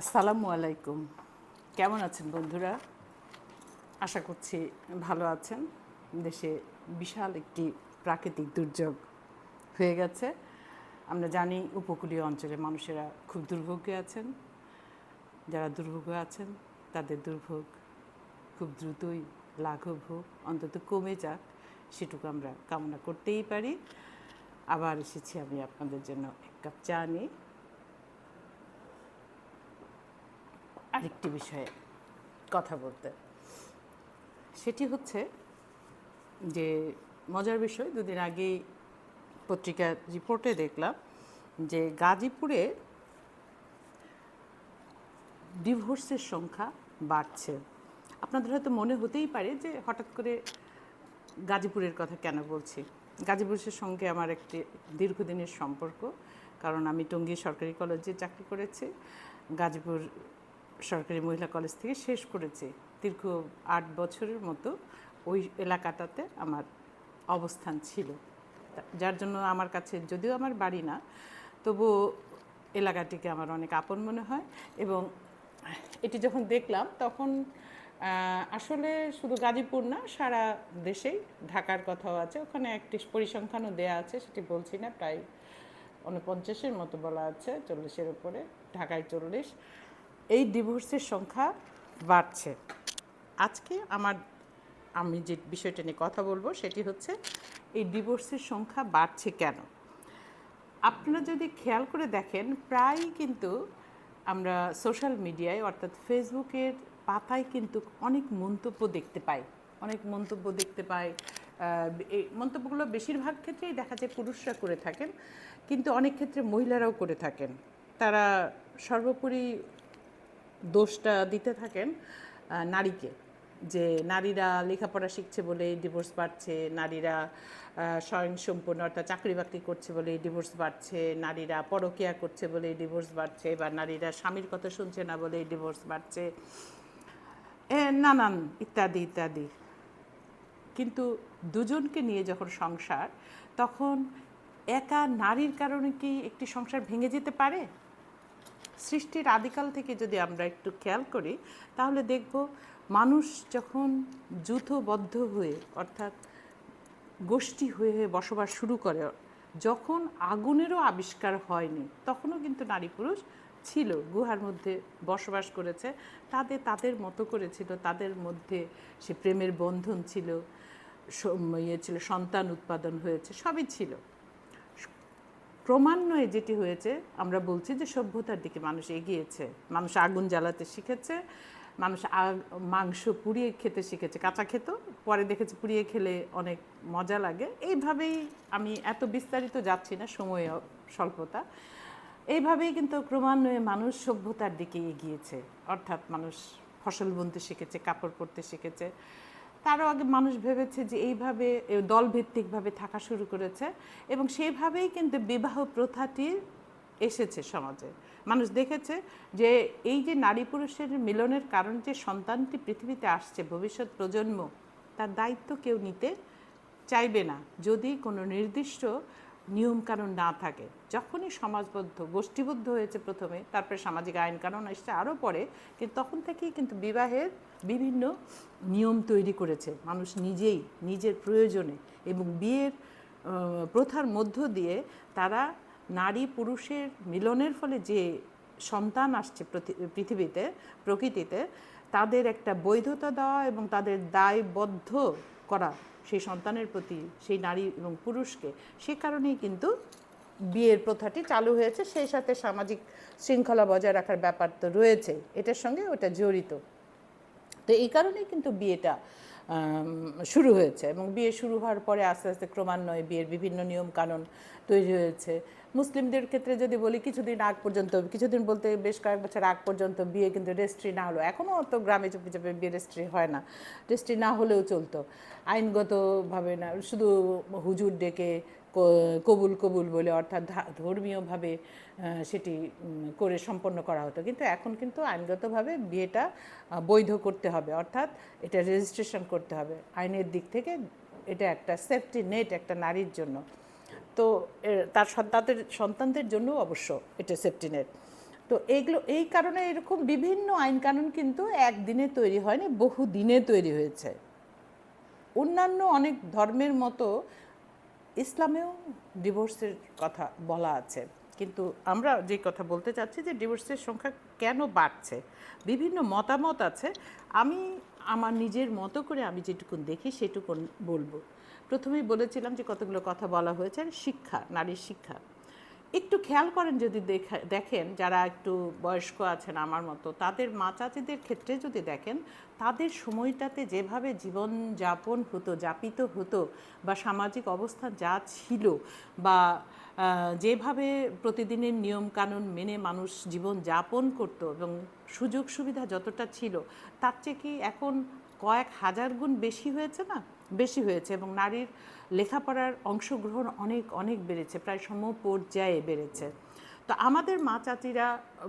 আসসালামু আলাইকুম। কেমন আছেন বন্ধুরা? আশা করছি ভালো আছেন। দেশে বিশাল একটি প্রাকৃতিক দুর্যোগ হয়ে গেছে। আমরা জানি উপকূলীয় অঞ্চলের মানুষেরা খুব দুর্ভোগে আছেন। যারা দুর্ভোগে আছেন তাদের দুর্ভোগ খুব দ্রুতই লাঘব হোক, অন্তত কমে যাক, সেটুকু আমরা কামনা করতেই পারি। আবার এসেছি আমি আপনাদের জন্য এক কাপ চা নিয়ে আরেকটি বিষয়ে কথা বলতে। সেটি হচ্ছে যে মজার বিষয়, দুদিন আগেই পত্রিকার রিপোর্টে দেখলাম যে গাজীপুরে ডিভোর্সের সংখ্যা বাড়ছে। আপনাদের হয়তো মনে হতেই পারে যে হঠাৎ করে গাজীপুরের কথা কেন বলছি। গাজীপুরের সঙ্গে আমার একটি দীর্ঘদিনের সম্পর্ক, কারণ আমি টঙ্গী সরকারি কলেজে চাকরি করেছি, গাজীপুর সরকারি মহিলা কলেজ থেকে শেষ করেছি। দীর্ঘ ৮ বছরের মতো ওই এলাকাটাতে আমার অবস্থান ছিল, যার জন্য আমার কাছে, যদিও আমার বাড়ি না, তবুও এলাকাটিকে আমার অনেক আপন মনে হয়। এবং এটি যখন দেখলাম তখন আসলে শুধু গাজীপুর না, সারা দেশেই, ঢাকার কথাও আছে, ওখানে একটি পরিসংখ্যানও দেয়া আছে, সেটি বলছি না, প্রায় 49-এর মতো বলা আছে, 40-এর উপরে, ঢাকায় 40। এই ডিভোর্সের সংখ্যা বাড়ছে। আজকে আমি যে বিষয়টা নিয়ে কথা বলবো সেটি হচ্ছে এই ডিভোর্সের সংখ্যা বাড়ছে কেন। আপনারা যদি খেয়াল করে দেখেন, প্রায়ই কিন্তু আমরা সোশ্যাল মিডিয়ায় অর্থাৎ ফেসবুকের পাতায় কিন্তু অনেক মন্তব্য দেখতে পাই। এই মন্তব্যগুলো বেশিরভাগ ক্ষেত্রেই দেখা যায় পুরুষরা করে থাকেন, কিন্তু অনেক ক্ষেত্রে মহিলারাও করে থাকেন। তারা সর্বোপরি দোষটা দিতে থাকেন নারীকে, যে নারীরা লেখাপড়া শিখছে বলে ডিভোর্স বাড়ছে, নারীরা স্বয়ংসম্পূর্ণ অর্থাৎ চাকরি বাকরি করছে বলে ডিভোর্স বাড়ছে, নারীরা পরকীয়া করছে বলে ডিভোর্স বাড়ছে, বা নারীরা স্বামীর কথা শুনছে না বলে ডিভোর্স বাড়ছে, নানান ইত্যাদি ইত্যাদি। কিন্তু দুজনকে নিয়ে যখন সংসার, তখন একা নারীর কারণে কি একটি সংসার ভেঙে যেতে পারে? সৃষ্টির আদিকাল থেকে যদি আমরা একটু খেয়াল করি, তাহলে দেখব মানুষ যখন যূথবদ্ধ হয়ে অর্থাৎ গোষ্ঠী হয়ে বসবাস শুরু করে, যখন আগুনেরও আবিষ্কার হয়নি তখনও কিন্তু নারী পুরুষ ছিল, গুহার মধ্যে বসবাস করেছে, তাদের মতো করেছিল, তাদের মধ্যে সে প্রেমের বন্ধন ছিল, ছিল, সন্তান উৎপাদন হয়েছে, সবই ছিল। ক্রমান্বয়ে যেটি হয়েছে, আমরা বলছি যে সভ্যতার দিকে মানুষ এগিয়েছে, মানুষ আগুন জ্বালাতে শিখেছে, মানুষ মাংস পুড়িয়ে খেতে শিখেছে, কাঁচা খেত, পরে দেখেছে পুড়িয়ে খেলে অনেক মজা লাগে। এইভাবেই, আমি এত বিস্তারিত যাচ্ছি না, সময় স্বল্পতা, এইভাবেই কিন্তু ক্রমান্বয়ে মানুষ সভ্যতার দিকে এগিয়েছে। অর্থাৎ মানুষ ফসল বুনতে শিখেছে, কাপড় পরতে শিখেছে। তারও আগে মানুষ ভেবেছে যে এইভাবে দলভিত্তিকভাবে থাকা শুরু করেছে, এবং সেইভাবেই কিন্তু বিবাহ প্রথাটি এসেছে সমাজে। মানুষ দেখেছে যে এই যে নারী পুরুষের মিলনের কারণ যে সন্তানটি পৃথিবীতে আসছে, ভবিষ্যৎ প্রজন্ম, তার দায়িত্ব কেউ নিতে চাইবে না যদি কোনো নির্দিষ্ট নিয়মকানুন না থাকে। যখনই সমাজবদ্ধ, গোষ্ঠীবদ্ধ হয়েছে প্রথমে, তারপরে সামাজিক আইন কানুন আসছে আরও পরে, কিন্তু তখন থেকেই কিন্তু বিবাহের বিভিন্ন নিয়ম তৈরি করেছে মানুষ নিজেই, নিজের প্রয়োজনে। এবং বিয়ের প্রথার মধ্য দিয়ে তারা নারী পুরুষের মিলনের ফলে যে সন্তান আসছে পৃথিবীতে, প্রকৃতিতে, তাদের একটা বৈধতা দেওয়া এবং তাদের দায়বদ্ধ করা সেই সন্তানের প্রতি, সেই নারী এবং পুরুষকে। সে কারণেই কিন্তু বিয়ের প্রথাটি চালু হয়েছে। সেই সাথে সামাজিক শৃঙ্খলা বজায় রাখার ব্যাপার তো রয়েছে, এটার সঙ্গে ওটা জড়িত। তো এই কারণেই কিন্তু বিয়েটা শুরু হয়েছে, এবং বিয়ে শুরু হওয়ার পরে আস্তে আস্তে ক্রমান্বয়ে বিয়ের বিভিন্ন নিয়ম কানুন তৈরি হয়েছে। মুসলিমদের ক্ষেত্রে যদি বলি, কিছুদিন বলতে বেশ কয়েক বছর আগ পর্যন্ত বিয়ে কিন্তু রেজিস্ট্রি না হলো, এখনও তো গ্রামে চুপি চুপি বিয়ে রেজিস্ট্রি হয় না, রেজিস্ট্রি না হলেও চলতো, আইনগতভাবে না, শুধু হুজুর ডেকে কবুল কবুল বলে, অর্থাৎ ধর্মীয়ভাবে সেটি করে সম্পন্ন করা হতো। কিন্তু এখন কিন্তু আইনগতভাবে বিয়েটা বৈধ করতে হবে, অর্থাৎ এটা রেজিস্ট্রেশন করতে হবে। আইনের দিক থেকে এটা একটা সেফটি নেট একটা নারীর জন্য, তো তাদের সন্তানদের জন্য অবশ্য এটা সেফটি নেট। তো এইগুলো এই কারণে এরকম বিভিন্ন আইন কানুন কিন্তু একদিনে তৈরি হয়নি, বহু দিনে তৈরি হয়েছে। অন্যান্য অনেক ধর্মের মতো ইসলামেও ডিভোর্সের কথা বলা আছে, কিন্তু আমরা যে কথা বলতে চাচ্ছি যে ডিভোর্সের সংখ্যা কেন বাড়ছে, বিভিন্ন মতামত আছে। আমি আমার নিজের মতো করে আমি যেটুকুন দেখি সেটুকুন বলবো। প্রথমেই বলেছিলাম যে কতগুলো কথা বলা হয়েছে, শিক্ষা, নারীর শিক্ষা। একটু খেয়াল করেন যদি দেখেন যারা একটু বয়স্ক আছেন আমার মতো, তাদের মা চাচিদের ক্ষেত্রে যদি দেখেন, তাদের সময়টাতে যেভাবে জীবনযাপন হতো, যাপিত হতো, বা সামাজিক অবস্থা যা ছিল, বা যেভাবে প্রতিদিনের নিয়মকানুন মেনে মানুষ জীবন যাপন করত এবং সুযোগ সুবিধা যতটা ছিল, তার চেয়ে কি এখন কয়েক হাজার গুণ বেশি হয়েছে না? বেশি হয়েছে। এবং নারীর লেখাপড়ার অংশগ্রহণ অনেক অনেক বেড়েছে, প্রায় সমপর্যায়ে বেড়েছে। তো আমাদের মা চাচিরা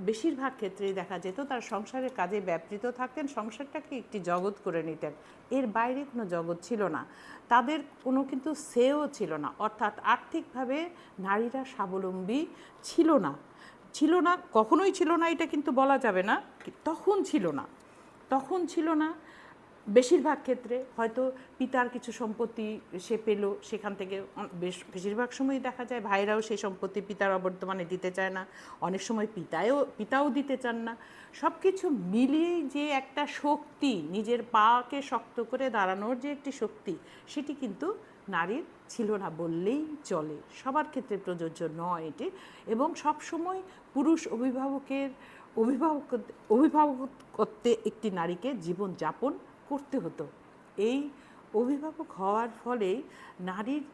বেশিরভাগ ক্ষেত্রেই দেখা যেত তার সংসারের কাজে ব্যাপৃত থাকতেন, সংসারটাকে একটি জগৎ করে নিতেন, এর বাইরে কোনো জগৎ ছিল না। তাদের কোনো কিন্তু সেও ছিল না, অর্থাৎ আর্থিকভাবে নারীরা স্বাবলম্বী ছিল না। ছিল না, কখনোই ছিল না এটা কিন্তু বলা যাবে না, তখন ছিল না, তখন ছিল না। বেশিরভাগ ক্ষেত্রে হয়তো পিতার কিছু সম্পত্তি সে পেল, সেখান থেকে বেশিরভাগ সময়ই দেখা যায় ভাইরাও সেই সম্পত্তি পিতার অবর্তমানে দিতে চায় না, অনেক সময় পিতাও দিতে চান না। সব কিছু মিলিয়েই যে একটা শক্তি, নিজের পাকে শক্ত করে দাঁড়ানোর যে একটি শক্তি, সেটি কিন্তু নারীর ছিল না বললেই চলে। সবার ক্ষেত্রে প্রযোজ্য নয় এটি। এবং সবসময় পুরুষ অভিভাবকত্বে একটি নারীকে জীবন যাপন করতে হতো। এই অভিভাবক হওয়ার ফলে নারীর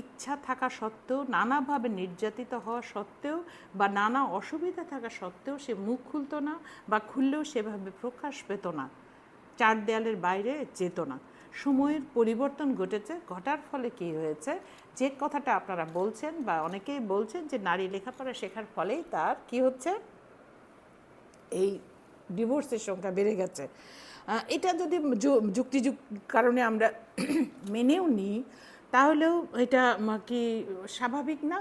ইচ্ছা থাকা সত্ত্বেও, নানাভাবে নির্যাতিত হওয়া সত্ত্বেও, বা নানা অসুবিধা থাকা সত্ত্বেও সে মুখ খুলতো না, বা খুললেও সেভাবে প্রকাশ পেত না, চার দেয়ালের বাইরে যেত না। সময়ের পরিবর্তন ঘটেছে, ঘটার ফলে কী হয়েছে, যে কথাটা আপনারা বলছেন বা অনেকেই বলছেন যে নারী লেখাপড়া শেখার ফলেই তার কি হচ্ছে, এই ডিভোর্সের সংখ্যা বেড়ে গেছে। এটা যদি কারণে আমরা মেনেও নিই, তাহলেও এটা কি স্বাভাবিক না?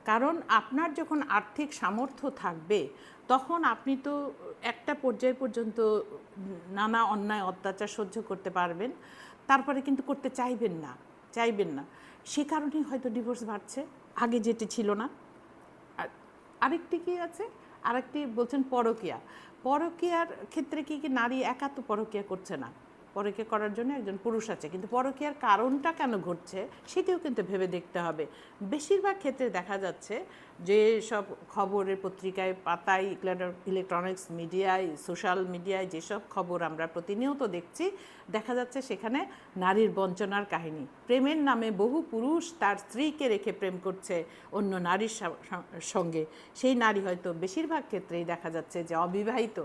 কারণ আপনার যখন আর্থিক সামর্থ্য থাকবে, তখন আপনি তো একটা পর্যায় পর্যন্ত নানা অন্যায় অত্যাচার সহ্য করতে পারবেন, তারপরে কিন্তু করতে চাইবেন না। সে কারণেই হয়তো ডিভোর্স বাড়ছে, আগে যেটি ছিল না। আর আরেকটি কি আছে, আরেকটি বলছেন পরকীয়া। পরকীয়ার ক্ষেত্রে কি নারী একা তো পরকীয়া করছে না, পরকীয়া করার জন্য একজন পুরুষ আছে, কিন্তু পরকীয়ার কারণটা কেন ঘটছে সেটিও কিন্তু ভেবে দেখতে হবে। বেশিরভাগ ক্ষেত্রে দেখা যাচ্ছে যে সব খবরের পত্রিকায় পাতায়, ইলেকট্রনিক্স মিডিয়ায়, সোশ্যাল মিডিয়ায় যেসব খবর আমরা প্রতিনিয়ত দেখছি, দেখা যাচ্ছে সেখানে নারীর বঞ্চনার কাহিনী। প্রেমের নামে বহু পুরুষ তার স্ত্রীকে রেখে প্রেম করছে অন্য নারীর সঙ্গে। সেই নারী হয়তো বেশিরভাগ ক্ষেত্রেই দেখা যাচ্ছে যে অবিবাহিত,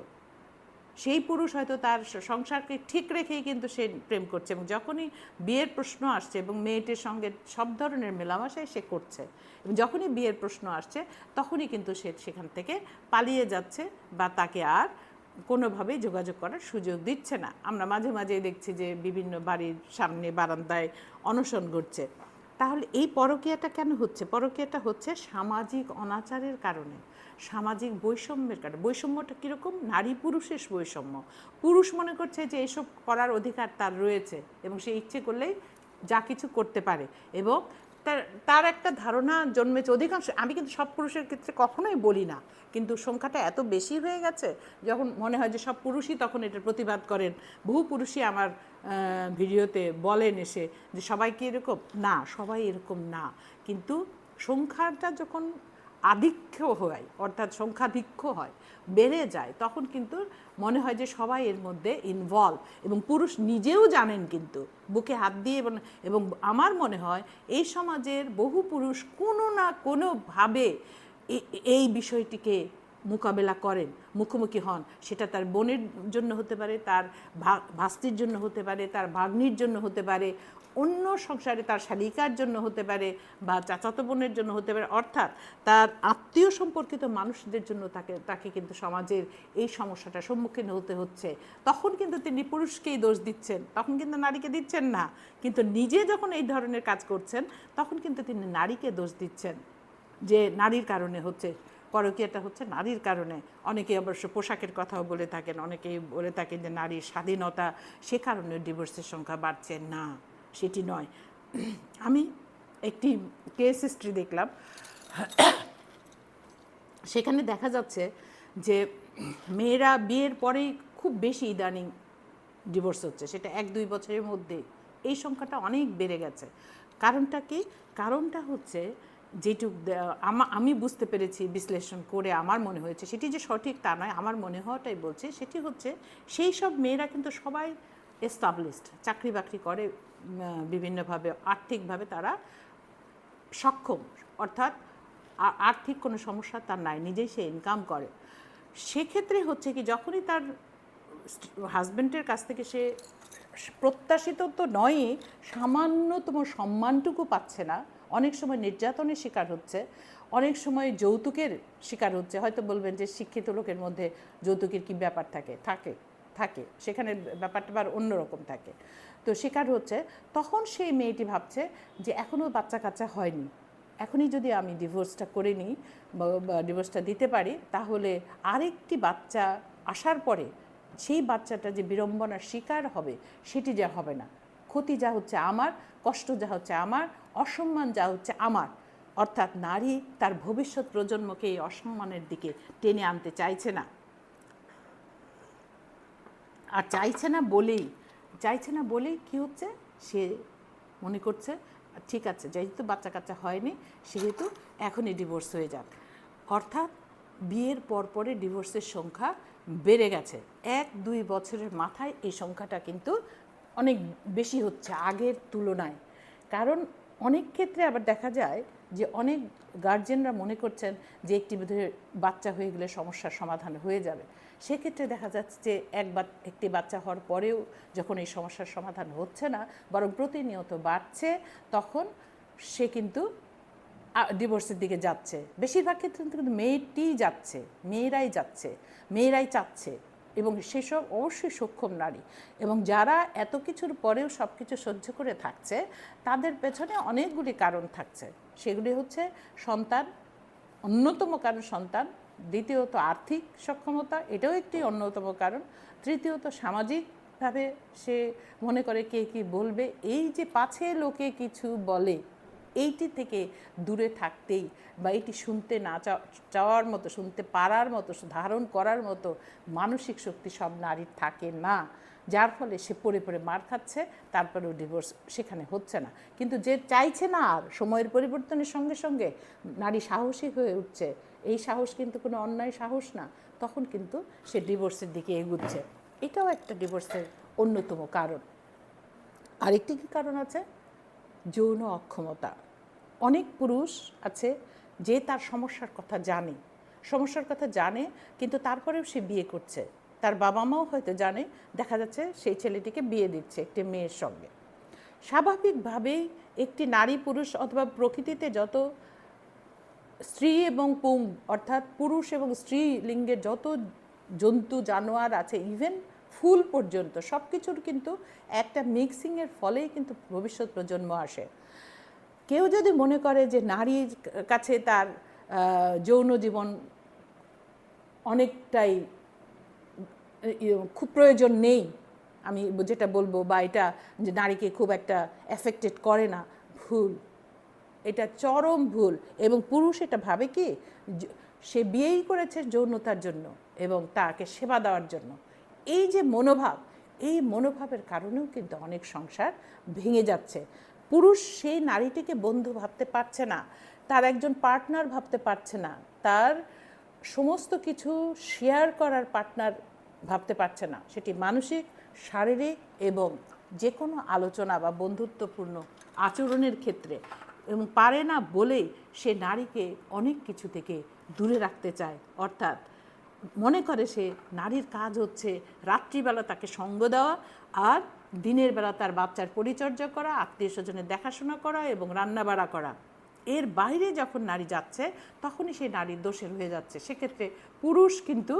সেই পুরুষ হয়তো তার সংসারকে ঠিক রেখেই কিন্তু সে প্রেম করছে, এবং যখনই বিয়ের প্রশ্ন আসছে এবং মেয়েটির সঙ্গে সব ধরনের মেলামেশাই সে করছে, এবং যখনই বিয়ের প্রশ্ন আসছে তখনই কিন্তু সে সেখান থেকে পালিয়ে যাচ্ছে, বা তাকে আর কোনোভাবেই যোগাযোগ করার সুযোগ দিচ্ছে না। আমরা মাঝে মাঝেই দেখছি যে বিভিন্ন বাড়ির সামনে বারান্দায় অনশন ঘটছে। তাহলে এই পরকীয়াটা কেন হচ্ছে? পরকীয়াটা হচ্ছে সামাজিক অনাচারের কারণে, সামাজিক বৈষম্যের কারণে। বৈষম্যটা কীরকম? নারী পুরুষের বৈষম্য। পুরুষ মনে করছে যে এসব করার অধিকার তার রয়েছে, এবং সে ইচ্ছে করলেই যা কিছু করতে পারে, এবং তার একটা ধারণা জন্মেছে অধিকাংশ। আমি কিন্তু সব পুরুষের ক্ষেত্রে কখনোই বলি না, কিন্তু সংখ্যাটা এত বেশি হয়ে গেছে যখন মনে হয় যে সব পুরুষই তখন এটার প্রতিবাদ করেন। বহু পুরুষই আমার ভিডিওতে বলেন এসে যে সবাই কি এরকম না, সবাই এরকম না, কিন্তু সংখ্যাটা যখন আধিক্য হয়, অর্থাৎ সংখ্যাধিক্য হয়, বেড়ে যায়, তখন কিন্তু মনে হয় যে সবাই এর মধ্যে ইনভলভ, এবং পুরুষ নিজেও জানেন কিন্তু বুকে হাত দিয়ে। এবং আমার মনে হয় এই সমাজের বহু পুরুষ কোনো না কোনোভাবে এই বিষয়টিকে মোকাবেলা করেন, মুখোমুখি হন। সেটা তার বোনের জন্য হতে পারে, তার ভাস্তির জন্য হতে পারে, তার ভাগ্নির জন্য হতে পারে, অন্য সংসারে তার শালিকার জন্য হতে পারে, বা চাচাতো বোনের জন্য হতে পারে, অর্থাৎ তার আত্মীয় সম্পর্কিত মানুষদের জন্য তাকে কিন্তু সমাজের এই সমস্যাটার সম্মুখীন হতে হচ্ছে। তখন কিন্তু তিনি পুরুষকেই দোষ দিচ্ছেন, তখন কিন্তু নারীকে দিচ্ছেন না। কিন্তু নিজে যখন এই ধরনের কাজ করছেন, তখন কিন্তু তিনি নারীকে দোষ দিচ্ছেন যে নারীর কারণে হচ্ছে। পরকীয়াটা হচ্ছে নারীর কারণে। অনেকে অবশ্য পোশাকের কথাও বলে থাকেন, অনেকেই বলে থাকেন যে নারীর স্বাধীনতা, সে কারণে ডিভোর্সের সংখ্যা বাড়ছে। না, সেটি নয়। আমি একটি কেস হিস্ট্রি দেখলাম, সেখানে দেখা যাচ্ছে যে মেয়েরা বিয়ের পরেই খুব বেশি ইদানিং ডিভোর্স হচ্ছে, সেটা 1-2 বছরের মধ্যে এই সংখ্যাটা অনেক বেড়ে গেছে। কারণটা কি? কারণটা হচ্ছে যেটুক আমি বুঝতে পেরেছি বিশ্লেষণ করে, আমার মনে হয়েছে, সেটি যে সঠিক তা নয়, আমার মনে হওয়াটাই বলছে, সেটি হচ্ছে সেই সব মেয়েরা কিন্তু সবাই এস্টাবলিশড, চাকরি বাকরি করে, বিভিন্নভাবে আর্থিকভাবে তারা সক্ষম, অর্থাৎ আর্থিক কোনো সমস্যা তার নাই, নিজেই সে ইনকাম করে। সেক্ষেত্রে হচ্ছে কি, যখনই তার হাজব্যান্ডের কাছ থেকে সে প্রত্যাশিত তো নয়ই, সামান্যতম সম্মানটুকু পাচ্ছে না, অনেক সময় নির্যাতনের শিকার হচ্ছে, অনেক সময় যৌতুকের শিকার হচ্ছে। হয়তো বলবেন যে শিক্ষিত লোকের মধ্যে যৌতুকের কি ব্যাপার থাকে, থাকে থাকে সেখানে ব্যাপারটা আবার অন্যরকম থাকে। তো শিকার হচ্ছে, তখন সেই মেয়েটি ভাবছে যে এখনও বাচ্চা কাচ্চা হয়নি, এখনই যদি আমি ডিভোর্সটা করে নিই বা ডিভোর্সটা দিতে পারি, তাহলে আরেকটি বাচ্চা আসার পরে সেই বাচ্চাটা যে বিড়ম্বনার শিকার হবে সেটি যা হবে না, ক্ষতি যা হচ্ছে আমার, কষ্ট যা হচ্ছে আমার, অসম্মান যা হচ্ছে আমার। অর্থাৎ নারী তার ভবিষ্যৎ প্রজন্মকে এই অসম্মানের দিকে টেনে আনতে চাইছে না। আর চাইছে না বলেই কী হচ্ছে, সে মনে করছে ঠিক আছে, যেহেতু বাচ্চা কাচ্চা হয়নি সেহেতু এখনই ডিভোর্স হয়ে যাক। অর্থাৎ বিয়ের পরে ডিভোর্সের সংখ্যা বেড়ে গেছে। 1-2 বছরের মাথায় এই সংখ্যাটা কিন্তু অনেক বেশি হচ্ছে আগের তুলনায়। কারণ অনেক ক্ষেত্রে আবার দেখা যায় যে অনেক গার্জেনরা মনে করছেন যে একটি বাচ্চা হয়ে গেলে সমস্যার সমাধান হয়ে যাবে। সেক্ষেত্রে দেখা যাচ্ছে যে একটি বাচ্চা হওয়ার পরেও যখন এই সমস্যার সমাধান হচ্ছে না, বরং প্রতিনিয়ত বাড়ছে, তখন সে কিন্তু ডিভোর্সের দিকে যাচ্ছে। বেশিরভাগ ক্ষেত্রে কিন্তু মেয়েরাই চাচ্ছে, এবং সেসব অবশ্যই সক্ষম নারী। এবং যারা এত কিছুর পরেও সব কিছু সহ্য করে থাকছে, তাদের পেছনে অনেকগুলি কারণ থাকছে। সেগুলি হচ্ছে সন্তান, অন্যতম কারণ সন্তান, দ্বিতীয়ত আর্থিক সক্ষমতা, এটাও একটি অন্যতম কারণ, তৃতীয়ত সামাজিকভাবে সে মনে করে কে কী বলবে, এই যে পাছে লোকে কিছু বলে, এইটি থেকে দূরে থাকতেই, বা এটি শুনতে না চাওয়ার মতো, শুনতে পারার মতো, ধারণ করার মতো মানসিক শক্তি সব নারীর থাকে না, যার ফলে সে পড়ে মার খাচ্ছে, তারপরেও ডিভোর্স সেখানে হচ্ছে না। কিন্তু যে চাইছে না, আর সময়ের পরিবর্তনের সঙ্গে সঙ্গে নারী সাহসী হয়ে উঠছে, এই সাহস কিন্তু কোনো অন্যায় সাহস না, তখন কিন্তু সে ডিভোর্সের দিকে এগুচ্ছে। এটাও একটা ডিভোর্সের অন্যতম কারণ। আরেকটি কী কারণ আছে? যৌন অক্ষমতা। অনেক পুরুষ আছে যে তার সমস্যার কথা জানে, কিন্তু তারপরেও সে বিয়ে করছে। তার বাবা মাও হয়তো জানে, দেখা যাচ্ছে সেই ছেলেটিকে বিয়ে দিচ্ছে একটি মেয়ের সঙ্গে। স্বাভাবিকভাবেই একটি নারী পুরুষ অথবা প্রকৃতিতে যত স্ত্রী এবং পুং, অর্থাৎ পুরুষ এবং স্ত্রী লিঙ্গের যত জন্তু জানোয়ার আছে, ইভেন ফুল পর্যন্ত, সব কিছুর কিন্তু একটা মিক্সিংয়ের ফলেই কিন্তু ভবিষ্যৎ প্রজন্ম আসে। কেউ যদি মনে করে যে নারীর কাছে তার যৌন জীবন অনেকটাই খুব প্রয়োজন নেই, আমি যেটা বলবো, বা এটা যে নারীকে খুব একটা এফেক্টেড করে না, ভুল, এটা চরম ভুল। এবং পুরুষ এটা ভাবে কি, সে বিয়েই করেছে যৌনতার জন্য এবং তাকে সেবা দেওয়ার জন্য। এই যে মনোভাব, এই মনোভাবের কারণেও কিন্তু অনেক সংসার ভেঙে যাচ্ছে। পুরুষ সেই নারীটিকে বন্ধু ভাবতে পারছে না, তার একজন পার্টনার ভাবতে পারছে না, তার সমস্ত কিছু শেয়ার করার পার্টনার ভাবতে পারছে না, সেটি মানসিক, শারীরিক এবং যে কোনো আলোচনা বা বন্ধুত্বপূর্ণ আচরণের ক্ষেত্রে। এবং পারে না বলেই সে নারীকে অনেক কিছু থেকে দূরে রাখতে চায়। অর্থাৎ মনে করে সে নারীর কাজ হচ্ছে রাত্রিবেলা তাকে সঙ্গ দেওয়া, আর দিনের বেলা তার বাচ্চার পরিচর্যা করা, আত্মীয় স্বজনের দেখাশোনা করা এবং রান্নাবাড়া করা। এর বাইরে যখন নারী যাচ্ছে, তখনই সেই নারীর দোষের হয়ে যাচ্ছে। সেক্ষেত্রে পুরুষ কিন্তু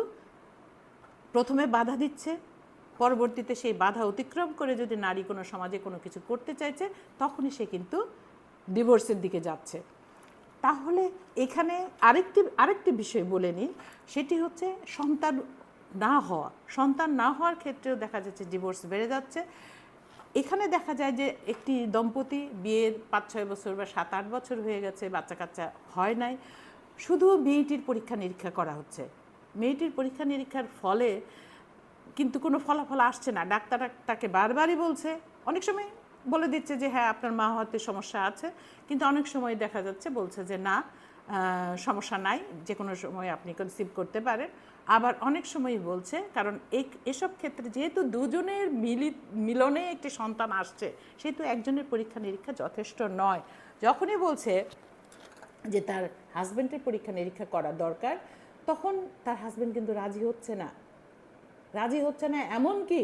প্রথমে বাধা দিচ্ছে, পরবর্তীতে সেই বাধা অতিক্রম করে যদি নারী কোনো সমাজে কোনো কিছু করতে চাইছে, তখনই সে কিন্তু ডিভোর্সের দিকে যাচ্ছে। তাহলে এখানে আরেকটি বিষয় বলে নিই, সেটি হচ্ছে সন্তান না হওয়ার ক্ষেত্রেও দেখা যাচ্ছে ডিভোর্স বেড়ে যাচ্ছে। এখানে দেখা যায় যে একটি দম্পতি বিয়ের 5-6 বছর বা 7-8 বছর হয়ে গেছে, বাচ্চা কাচ্চা হয় নাই, শুধু মেয়েটির পরীক্ষা নিরীক্ষা করা হচ্ছে। মেয়েটির পরীক্ষা নিরীক্ষার ফলে কিন্তু কোনো ফলাফল আসছে না। ডাক্তার তাকে বারবারই বলছে, অনেক সময় বলে দিচ্ছে যে হ্যাঁ আপনার মা হওয়াতে সমস্যা আছে, কিন্তু অনেক সময় দেখা যাচ্ছে বলছে যে না সমস্যা নাই, যে কোনো সময় আপনি কনসিভ করতে পারেন। আবার অনেক সময় বলছে, কারণ এসব ক্ষেত্রে যেহেতু দুজনের মিলনে একটি সন্তান আসছে, সেহেতু একজনের পরীক্ষা নিরীক্ষা যথেষ্ট নয়। যখনই বলছে যে তার হাজব্যান্ডের পরীক্ষা নিরীক্ষা করা দরকার, তখন তার হাজব্যান্ড কিন্তু রাজি হচ্ছে না। এমনকি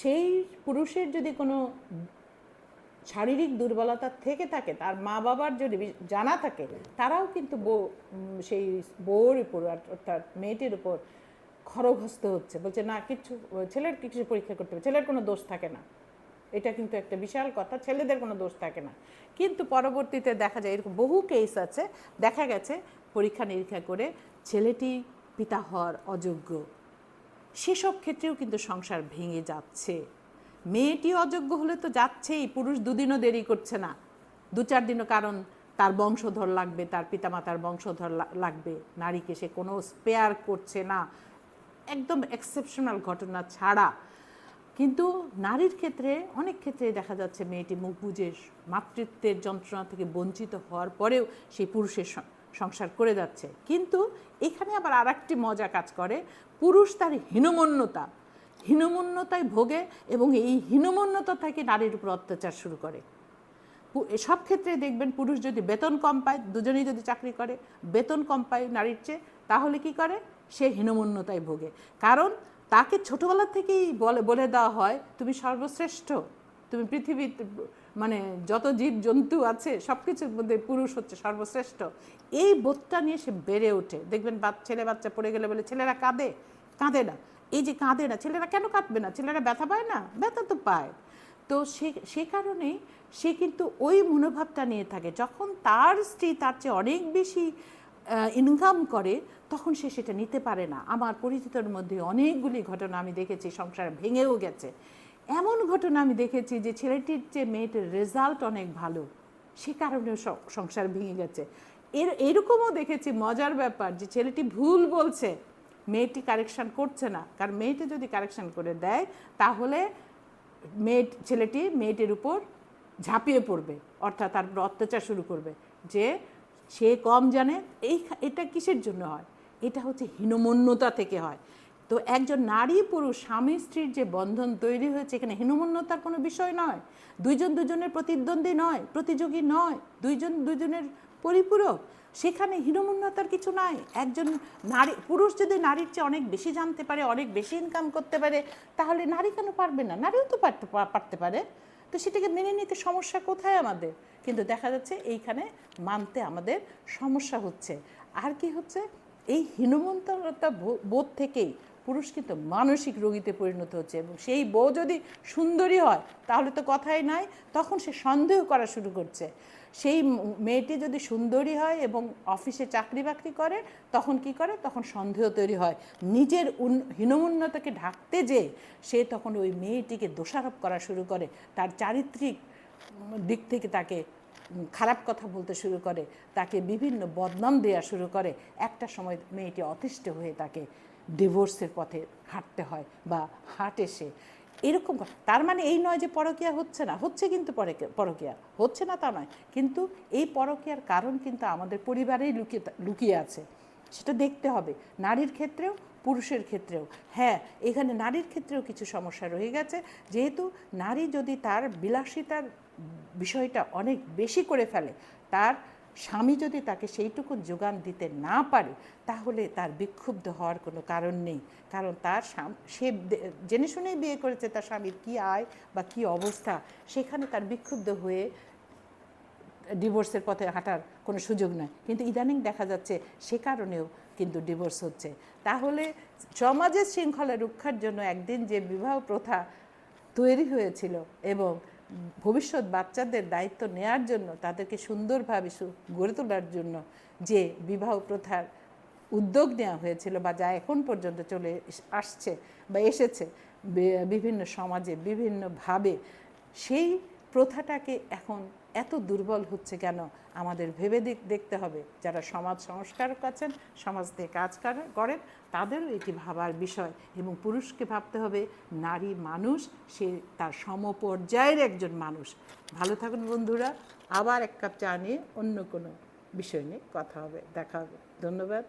সেই পুরুষের যদি কোনো শারীরিক দুর্বলতা থেকে থাকে, তার মা বাবার যদি জানা থাকে, তারাও কিন্তু সেই বউর উপর অর্থাৎ মেয়েটির উপর খড়গহস্ত হচ্ছে, বলছে না ছেলের কিছু পরীক্ষা করতে হবে, ছেলের কোনো দোষ থাকে না। এটা কিন্তু একটা বিশাল কথা, ছেলেদের কোনো দোষ থাকে না। কিন্তু পরবর্তীতে দেখা যায় এরকম বহু কেস আছে, দেখা গেছে পরীক্ষা নিরীক্ষা করে ছেলেটি পিতা হওয়ার অযোগ্য। সেসব ক্ষেত্রেও কিন্তু সংসার ভেঙে যাচ্ছে। মেয়েটি অযোগ্য হলে তো যাচ্ছেই, পুরুষ দুদিনও দেরি করছে না, 2-4 দিনও, কারণ তার বংশধর লাগবে, তার পিতামাতার বংশধর লাগবে, নারীকে সে কোনো স্পেয়ার করছে না, একদম এক্সেপশনাল ঘটনা ছাড়া। কিন্তু নারীর ক্ষেত্রে অনেক ক্ষেত্রে দেখা যাচ্ছে মেয়েটি মুখ বুজে মাতৃত্বের যন্ত্রণা থেকে বঞ্চিত হওয়ার পরেও সেই পুরুষের সংসার করে যাচ্ছে। কিন্তু এখানে আবার আরেকটি মজা কাজ করে, পুরুষ তার হীনমন্যতায় ভোগে এবং এই হীনমন্যতা থেকে নারীর উপর অত্যাচার শুরু করে। সব ক্ষেত্রে দেখবেন পুরুষ যদি বেতন কম পায়, দুজনেই যদি চাকরি করে, বেতন কম পায় নারীর চেয়ে, তাহলে কি করে, সে হীনমন্যতায় ভোগে। কারণ তাকে ছোটবেলা থেকেই বলে দেওয়া হয় তুমি সর্বশ্রেষ্ঠ, তুমি পৃথিবীর মানে যত জীব জন্তু আছে সব কিছুর মধ্যে পুরুষ হচ্ছে সর্বশ্রেষ্ঠ। এই বোধটা নিয়ে সে বেড়ে ওঠে। দেখবেন ছেলে বাচ্চা পড়ে গেলে বলে ছেলেরা কাঁদে না। এই যে কাঁদে না, ছেলেরা কেন কাঁদবে না? ছেলেরা ব্যথা পায় না? ব্যথা তো পায়। তো সে কারণেই সে কিন্তু ওই মনোভাবটা নিয়ে থাকে। যখন তার স্ত্রী তার চেয়ে অনেক বেশি ইনকাম করে, তখন সে সেটা নিতে পারে না। আমার পরিচিতর মধ্যে অনেকগুলি ঘটনা আমি দেখেছি, সংসার ভেঙেও গেছে। এমন ঘটনা আমি দেখেছি যে ছেলেটির চেয়ে মেয়েটির রেজাল্ট অনেক ভালো, সে কারণেও সংসার ভেঙে গেছে। এরকমও দেখেছি মজার ব্যাপার, যে ছেলেটি ভুল বলছে, মেয়েটি কারেকশান করছে না, কারণ মেয়েটি যদি কারেকশান করে দেয় তাহলে ছেলেটি মেয়েটির উপর ঝাঁপিয়ে পড়বে, অর্থাৎ তার উপর অত্যাচার শুরু করবে, যে সে কম জানে। এটা কিসের জন্য হয়? এটা হচ্ছে হীনমন্যতা থেকে হয়। তো একজন নারী পুরুষ স্বামী স্ত্রীর যে বন্ধন তৈরি হয়েছে, এখানে হীনমন্যতার কোনো বিষয় নয়, দুজনের প্রতিদ্বন্দ্বী নয়, প্রতিযোগী নয়, দুজনের পরিপূরক, সেখানে হীনমন্যতার কিছু নাই। একজন পুরুষ যদি নারীর চেয়ে অনেক বেশি জানতে পারে, অনেক বেশি ইনকাম করতে পারে, তাহলে নারী কেন পারবে না? নারীও তো পারতে পারে। তো সেটাকে মেনে নিতে সমস্যা কোথায় আমাদের? কিন্তু দেখা যাচ্ছে এইখানে মানতে আমাদের সমস্যা হচ্ছে। আর কি হচ্ছে, এই হীনমন্যতা বোধ থেকেই পুরুষ কিন্তু মানসিক রোগীতে পরিণত হচ্ছে। এবং সেই বউ যদি সুন্দরী হয় তাহলে তো কথাই নাই, তখন সে সন্দেহ করা শুরু করছে। সেই মেয়েটি যদি সুন্দরী হয় এবং অফিসে চাকরি বাকরি করে, তখন কি করে, তখন সন্দেহ তৈরি হয়। নিজের হীনমন্যতাকে ঢাকতে যেয়ে সে তখন ওই মেয়েটিকে দোষারোপ করা শুরু করে, তার চারিত্রিক দিক থেকে তাকে খারাপ কথা বলতে শুরু করে, তাকে বিভিন্ন বদনাম দেওয়া শুরু করে। একটা সময় মেয়েটি অতিষ্ঠ হয়ে তাকে ডিভোর্সের পথে হাঁটতে হয় বা হাঁটে সে। এরকম তার মানে এই নয় যে পরকীয়া হচ্ছে না, হচ্ছে, কিন্তু পরকীয়া হচ্ছে না তা নয়, কিন্তু এই পরকীয়ার কারণ কিন্তু আমাদের পরিবারেই লুকিয়ে আছে, সেটা দেখতে হবে। নারীর ক্ষেত্রেও পুরুষের ক্ষেত্রেও। হ্যাঁ, এখানে নারীর ক্ষেত্রেও কিছু সমস্যা রয়ে গেছে, যেহেতু নারী যদি তার বিলাসিতার বিষয়টা অনেক বেশি করে ফেলে, তার স্বামী যদি তাকে সেইটুকু যোগান দিতে না পারে, তাহলে তার বিক্ষুব্ধ হওয়ার কোনো কারণ নেই। কারণ সে জেনে শুনেই বিয়ে করেছে, তার স্বামীর কী আয় বা কী অবস্থা, সেখানে তার বিক্ষুব্ধ হয়ে ডিভোর্সের পথে হাঁটার কোনো সুযোগ নয়। কিন্তু ইদানিং দেখা যাচ্ছে সে কারণেও কিন্তু ডিভোর্স হচ্ছে। তাহলে সমাজের শৃঙ্খলা রক্ষার জন্য একদিন যে বিবাহ প্রথা তৈরি হয়েছিল এবং ভবিষ্যৎ বাচ্চাদের দায়িত্ব নেয়ার জন্য, তাদেরকে সুন্দরভাবে গড়ে তোলার জন্য যে বিবাহ প্রথার উদ্যোগ নেওয়া হয়েছিল বা যা এখন পর্যন্ত চলে আসছে বা এসেছে বিভিন্ন সমাজে বিভিন্নভাবে, সেই প্রথাটাকে এখন এত দুর্বল হচ্ছে কেন আমাদের ভেবে দেখতে হবে। যারা সমাজ সংস্কারক আছেন, সমাজ থেকে কাজ করেন, তাদেরও এটি ভাবার বিষয়। এবং পুরুষকে ভাবতে হবে নারী মানুষ, সে তার সমপর্যায়ের একজন মানুষ। ভালো থাকুন বন্ধুরা, আবার এক কাপ চা নিয়ে অন্য কোনো বিষয় নিয়ে কথা হবে, দেখা হবে। ধন্যবাদ।